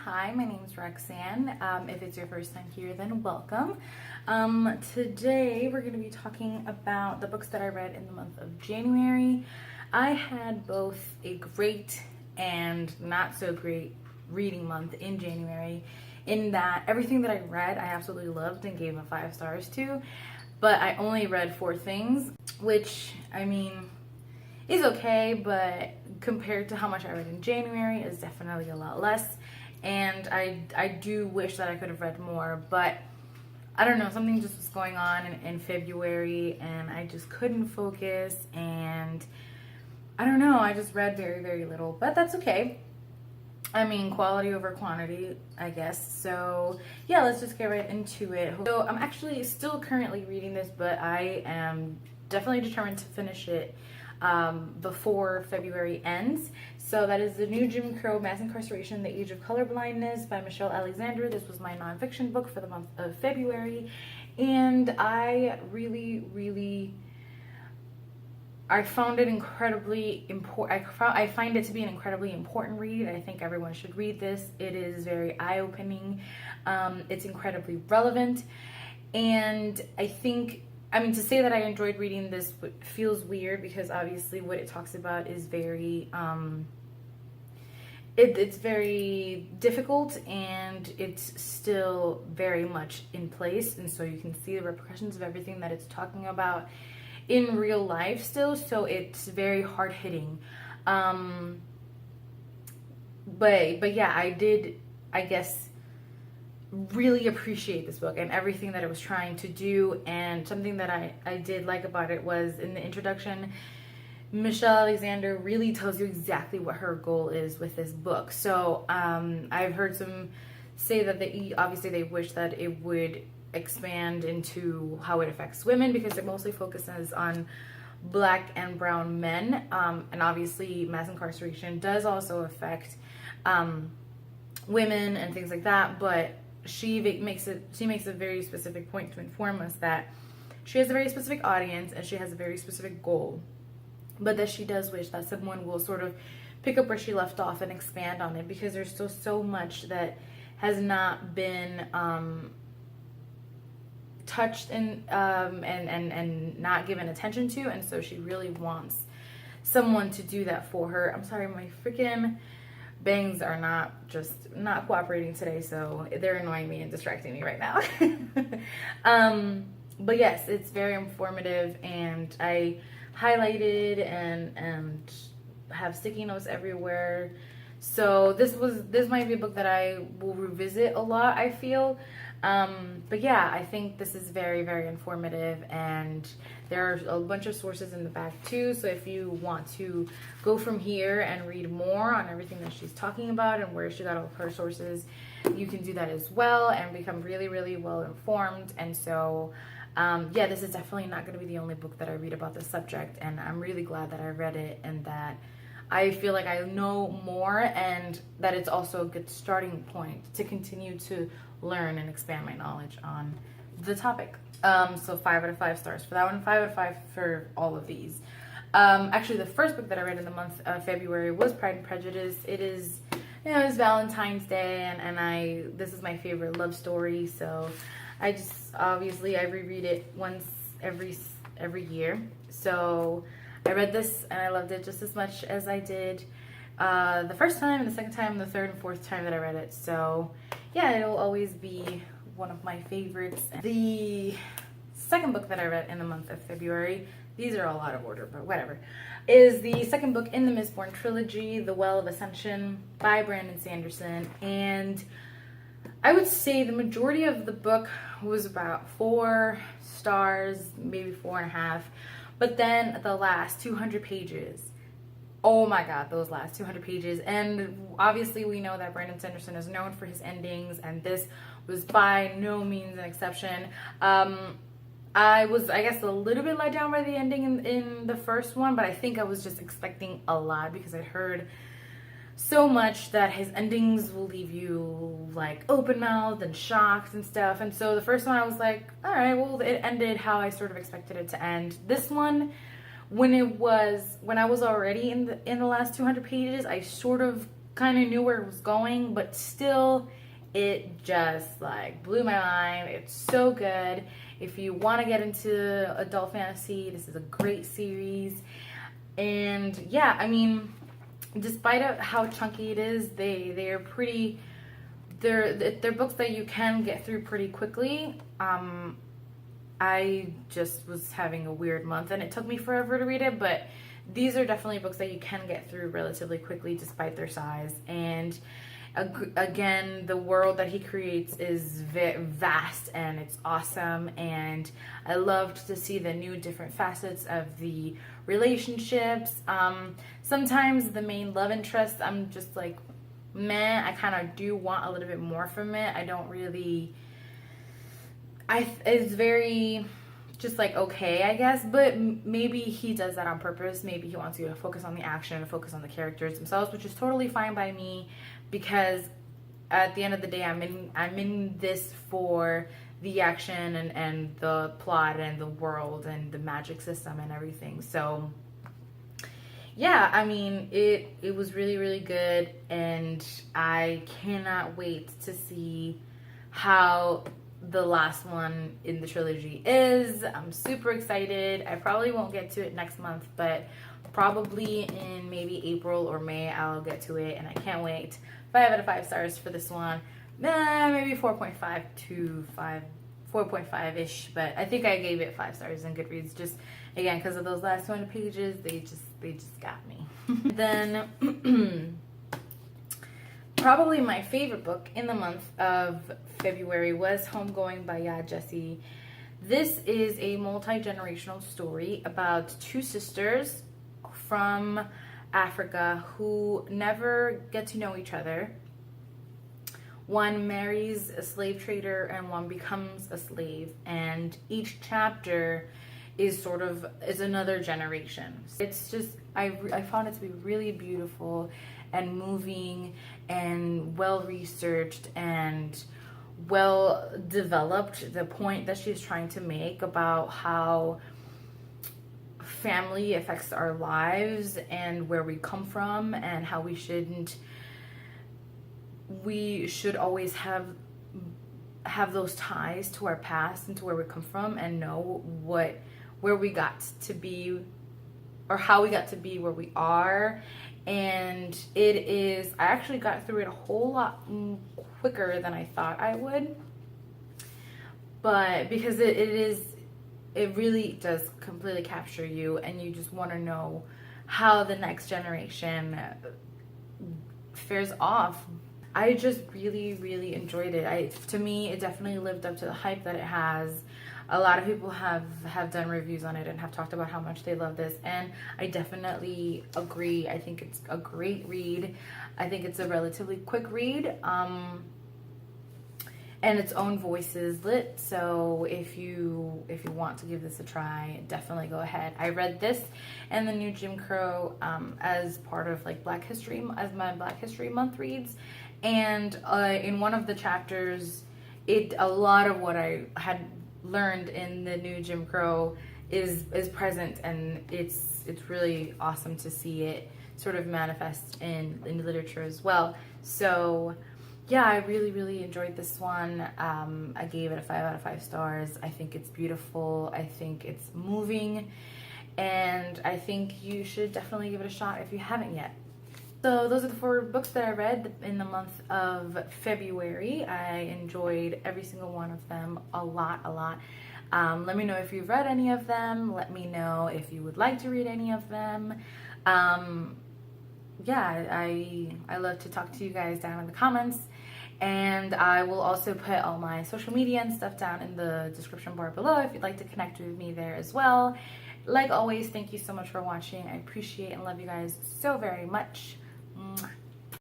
Hi, my name is Roxanne. If it's your first time here, then welcome. Today we're going to be talking about the books that I read in the month of January. I had both a great and not so great reading month in January, in that everything that I read I absolutely loved and gave 5 stars to, but I only read 4 things, which I mean is okay, but compared to how much I read in January is definitely a lot less. And I do wish that I could have read more, but I don't know, something just was going on in February and I just couldn't focus, and I don't know, I just read very, very little, but that's okay. I mean, quality over quantity, I guess. So yeah, let's just get right into it. So I'm actually still currently reading this, but I am definitely determined to finish it before February ends. So that is The New Jim Crow: Mass Incarceration, The Age of Colorblindness by Michelle Alexander. This was my nonfiction book for the month of February, and I found it incredibly important. I find it to be an incredibly important read. I think everyone should read this. It is very eye-opening. It's incredibly relevant, and I mean, to say that I enjoyed reading this feels weird, because obviously what it talks about is very, it's very difficult, and it's still very much in place. And so you can see the repercussions of everything that it's talking about in real life still. So it's very hard hitting. But yeah, I did, I guess, really appreciate this book and everything that it was trying to do. And something that I did like about it was, in the introduction, Michelle Alexander really tells you exactly what her goal is with this book. So I've heard some say that they wish that it would expand into how it affects women, because it mostly focuses on Black and brown men, and obviously mass incarceration does also affect women and things like that, but she makes a very specific point to inform us that she has a very specific audience and she has a very specific goal, but that she does wish that someone will sort of pick up where she left off and expand on it, because there's still so much that has not been touched and not given attention to. And so she really wants someone to do that for her. I'm sorry, my freaking bangs are not cooperating today, so they're annoying me and distracting me right now. But yes, it's very informative, and I highlighted and have sticky notes everywhere. So this might be a book that I will revisit a lot, I feel. But yeah, I think this is very, very informative, and there are a bunch of sources in the back too. So if you want to go from here and read more on everything that she's talking about and where she got all of her sources, you can do that as well and become really, really well informed. And so yeah, this is definitely not going to be the only book that I read about this subject, and I'm really glad that I read it and that I feel like I know more, and that it's also a good starting point to continue to learn and expand my knowledge on the topic. So 5 out of 5 stars for that one, 5 out of 5 for all of these. Actually, the first book that I read in the month of February was Pride and Prejudice. It is, it's Valentine's Day, and this is my favorite love story, so I reread it once every year. So I read this and I loved it just as much as I did the first time, and the second time, and the third and fourth time that I read it. So yeah, it'll always be one of my favorites. The second book that I read in the month of February, these are all out of order, but whatever, is the second book in the Mistborn trilogy, The Well of Ascension by Brandon Sanderson. And I would say the majority of the book was about 4 stars, maybe 4.5. But then the last 200 pages, oh my god, those last 200 pages. And obviously we know that Brandon Sanderson is known for his endings, and this was by no means an exception. I was, I guess, a little bit let down by the ending in the first one, but I think I was just expecting a lot, because I'd heard so much that his endings will leave you like open-mouthed and shocked and stuff. And so the first one I was like, all right, well, it ended how I sort of expected it to end. This one, when I was already in the last 200 pages, I sort of kind of knew where it was going, but still it just like blew my mind. It's so good. If you want to get into adult fantasy, this is a great series. And yeah, I mean, despite how chunky it is, they're pretty, they're books that you can get through pretty quickly. I just was having a weird month and it took me forever to read it, but these are definitely books that you can get through relatively quickly despite their size. And again, the world that he creates is vast and it's awesome, and I loved to see the new different facets of the relationships. Sometimes the main love interest, I'm just like, meh, I kind of do want a little bit more from it. I don't really, it's very just like okay, I guess, but maybe he does that on purpose. Maybe he wants you to focus on the action and focus on the characters themselves, which is totally fine by me, because at the end of the day, I'm in this for the action and the plot and the world and the magic system and everything. So yeah, I mean, it was really, really good, and I cannot wait to see how the last one in the trilogy is. I'm super excited. I probably won't get to it next month, but probably in maybe April or May I'll get to it, and I can't wait. 5 out of 5 stars for this one. Maybe 4.5 to 4.5-ish, but I think I gave it 5 stars in Goodreads, just again because of those last 200 pages. They just got me. Then probably my favorite book in the month of February was Homegoing by Yaa Gyasi. This is a multi-generational story about 2 sisters from Africa who never get to know each other. One marries a slave trader and one becomes a slave, and each chapter is another generation. It's just, I found it to be really beautiful and moving and well researched and well developed. The point that she's trying to make about how family affects our lives and where we come from, and how we should always have those ties to our past and to where we come from, and know where we got to be, or how we got to be where we are. And I actually got through it a whole lot quicker than I thought I would, but because it really does completely capture you, and you just want to know how the next generation fares off. I just really, really enjoyed it. To me, it definitely lived up to the hype that it has. A lot of people have done reviews on it and have talked about how much they love this, and I definitely agree. I think it's a great read. I think it's a relatively quick read, and its own voice is lit. So if you want to give this a try, definitely go ahead. I read this and the new Jim Crow as part of like my Black History Month reads, and in one of the chapters, a lot of what I had learned in the new Jim Crow is present, and it's really awesome to see it sort of manifest in literature as well. So yeah, I really, really enjoyed this one. I gave it a 5 out of 5 stars. I think it's beautiful. I think it's moving, and I think you should definitely give it a shot if you haven't yet. So those are the 4 books that I read in the month of February. I enjoyed every single one of them a lot. Let me know if you've read any of them. Let me know if you would like to read any of them. Yeah, I love to talk to you guys down in the comments, and I will also put all my social media and stuff down in the description bar below if you'd like to connect with me there as well. Like always, thank you so much for watching. I appreciate and love you guys so very much. Mwah.